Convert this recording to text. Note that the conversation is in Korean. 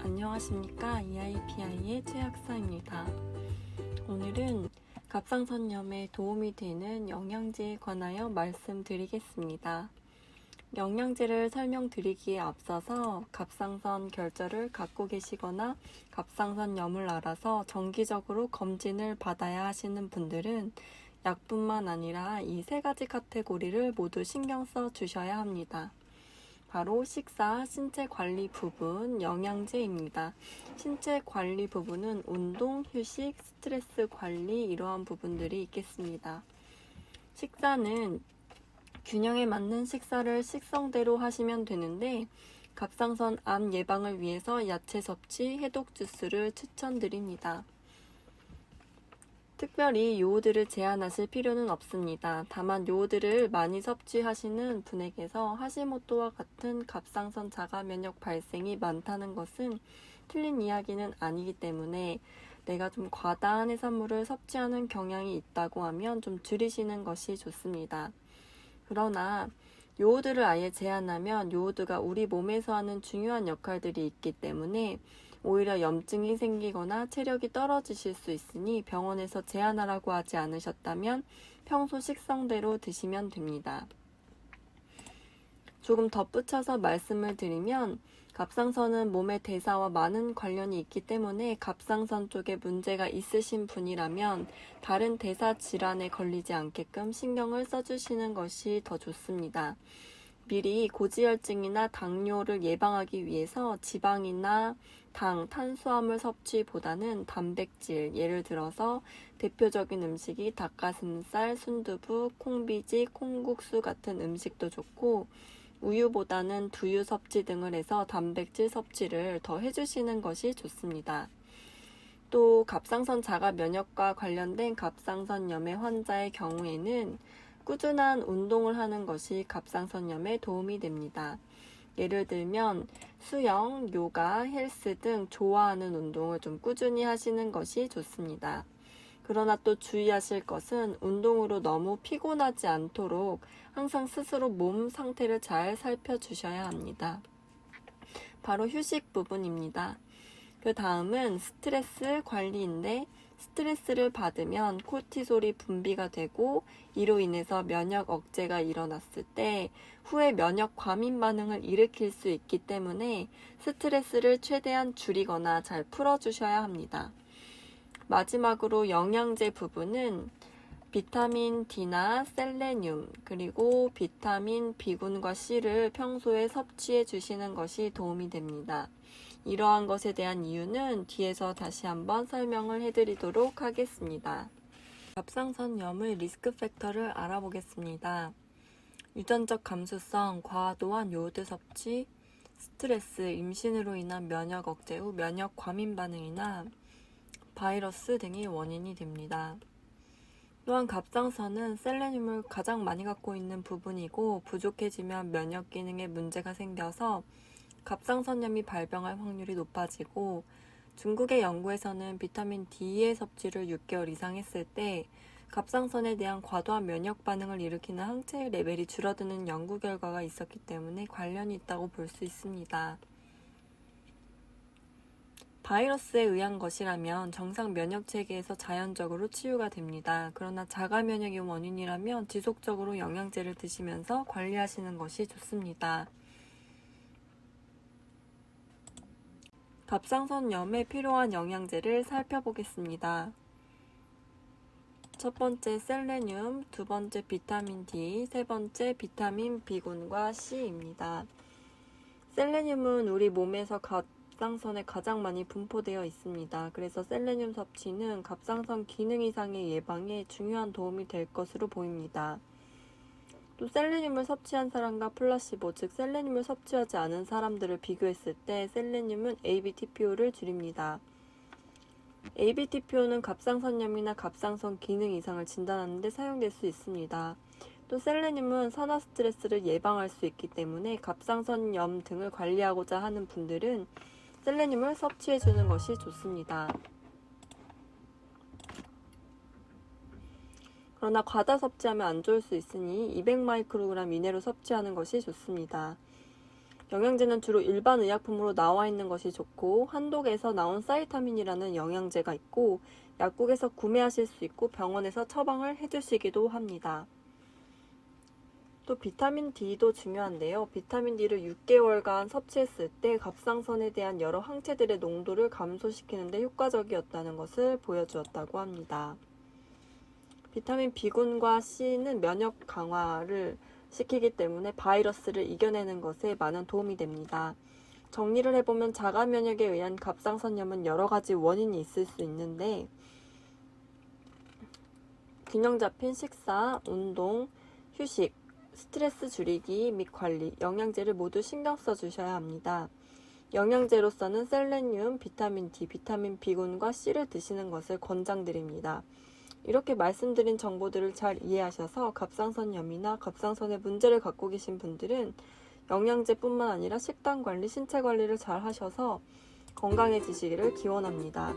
안녕하십니까. EIPI의 최학사입니다. 오늘은 갑상선염에 도움이 되는 영양제에 관하여 말씀드리겠습니다. 영양제를 설명드리기에 앞서서 갑상선 결절을 갖고 계시거나 갑상선염을 알아서 정기적으로 검진을 받아야 하시는 분들은 약뿐만 아니라 이 세 가지 카테고리를 모두 신경 써 주셔야 합니다. 바로 식사, 신체 관리 부분, 영양제입니다. 신체 관리 부분은 운동, 휴식, 스트레스 관리 이러한 부분들이 있겠습니다. 식사는 균형에 맞는 식사를 식성대로 하시면 되는데 갑상선 암 예방을 위해서 야채 섭취, 해독 주스를 추천드립니다. 특별히 요오드를 제한하실 필요는 없습니다. 다만 요오드를 많이 섭취하시는 분에게서 하시모토와 같은 갑상선 자가 면역 발생이 많다는 것은 틀린 이야기는 아니기 때문에 내가 좀 과다한 해산물을 섭취하는 경향이 있다고 하면 좀 줄이시는 것이 좋습니다. 그러나 요오드를 아예 제한하면 요오드가 우리 몸에서 하는 중요한 역할들이 있기 때문에 오히려 염증이 생기거나 체력이 떨어지실 수 있으니 병원에서 제한하라고 하지 않으셨다면 평소 식성대로 드시면 됩니다. 조금 덧붙여서 말씀을 드리면 갑상선은 몸의 대사와 많은 관련이 있기 때문에 갑상선 쪽에 문제가 있으신 분이라면 다른 대사 질환에 걸리지 않게끔 신경을 써주시는 것이 더 좋습니다. 미리 고지혈증이나 당뇨를 예방하기 위해서 지방이나 당, 탄수화물 섭취보다는 단백질, 예를 들어서 대표적인 음식이 닭가슴살, 순두부, 콩비지, 콩국수 같은 음식도 좋고 우유보다는 두유 섭취 등을 해서 단백질 섭취를 더 해주시는 것이 좋습니다. 또 갑상선 자가 면역과 관련된 갑상선염의 환자의 경우에는 꾸준한 운동을 하는 것이 갑상선염에 도움이 됩니다. 예를 들면 수영, 요가, 헬스 등 좋아하는 운동을 좀 꾸준히 하시는 것이 좋습니다. 그러나 또 주의하실 것은 운동으로 너무 피곤하지 않도록 항상 스스로 몸 상태를 잘 살펴주셔야 합니다. 바로 휴식 부분입니다. 그 다음은 스트레스 관리인데 스트레스를 받으면 코티솔이 분비가 되고 이로 인해서 면역 억제가 일어났을 때 후에 면역 과민 반응을 일으킬 수 있기 때문에 스트레스를 최대한 줄이거나 잘 풀어주셔야 합니다. 마지막으로 영양제 부분은 비타민 D나 셀레늄 그리고 비타민 B군과 C를 평소에 섭취해 주시는 것이 도움이 됩니다. 이러한 것에 대한 이유는 뒤에서 다시 한번 설명을 해드리도록 하겠습니다. 갑상선염의 리스크 팩터를 알아보겠습니다. 유전적 감수성, 과도한 요오드 섭취, 스트레스, 임신으로 인한 면역 억제 후 면역 과민 반응이나 바이러스 등이 원인이 됩니다. 또한 갑상선은 셀레늄을 가장 많이 갖고 있는 부분이고 부족해지면 면역 기능에 문제가 생겨서 갑상선염이 발병할 확률이 높아지고 중국의 연구에서는 비타민 D의 섭취를 6개월 이상 했을 때 갑상선에 대한 과도한 면역 반응을 일으키는 항체의 레벨이 줄어드는 연구 결과가 있었기 때문에 관련이 있다고 볼 수 있습니다. 바이러스에 의한 것이라면 정상 면역 체계에서 자연적으로 치유가 됩니다. 그러나 자가 면역이 원인이라면 지속적으로 영양제를 드시면서 관리하시는 것이 좋습니다. 갑상선염에 필요한 영양제를 살펴보겠습니다. 첫 번째 셀레늄, 두 번째 비타민 D, 세 번째 비타민 B군과 C입니다. 셀레늄은 우리 몸에서 갑상선에 가장 많이 분포되어 있습니다. 그래서 셀레늄 섭취는 갑상선 기능 이상의 예방에 중요한 도움이 될 것으로 보입니다. 또 셀레늄을 섭취한 사람과 플라시보, 즉 셀레늄을 섭취하지 않은 사람들을 비교했을 때 셀레늄은 ABTPO를 줄입니다. ABTPO는 갑상선염이나 갑상선 기능 이상을 진단하는 데 사용될 수 있습니다. 또 셀레늄은 산화 스트레스를 예방할 수 있기 때문에 갑상선염 등을 관리하고자 하는 분들은 셀레늄을 섭취해주는 것이 좋습니다. 그러나 과다 섭취하면 안 좋을 수 있으니 200마이크로그램 이내로 섭취하는 것이 좋습니다. 영양제는 주로 일반 의약품으로 나와 있는 것이 좋고 한독에서 나온 사이타민이라는 영양제가 있고 약국에서 구매하실 수 있고 병원에서 처방을 해주시기도 합니다. 또 비타민 D도 중요한데요. 비타민 D를 6개월간 섭취했을 때 갑상선에 대한 여러 항체들의 농도를 감소시키는 데 효과적이었다는 것을 보여주었다고 합니다. 비타민 B군과 C는 면역 강화를 시키기 때문에 바이러스를 이겨내는 것에 많은 도움이 됩니다. 정리를 해보면 자가 면역에 의한 갑상선염은 여러 가지 원인이 있을 수 있는데 균형 잡힌 식사, 운동, 휴식, 스트레스 줄이기 및 관리, 영양제를 모두 신경 써주셔야 합니다. 영양제로서는 셀레늄, 비타민 D, 비타민 B군과 C를 드시는 것을 권장드립니다. 이렇게 말씀드린 정보들을 잘 이해하셔서 갑상선염이나 갑상선에 문제를 갖고 계신 분들은 영양제뿐만 아니라 식단 관리, 신체 관리를 잘 하셔서 건강해지시기를 기원합니다.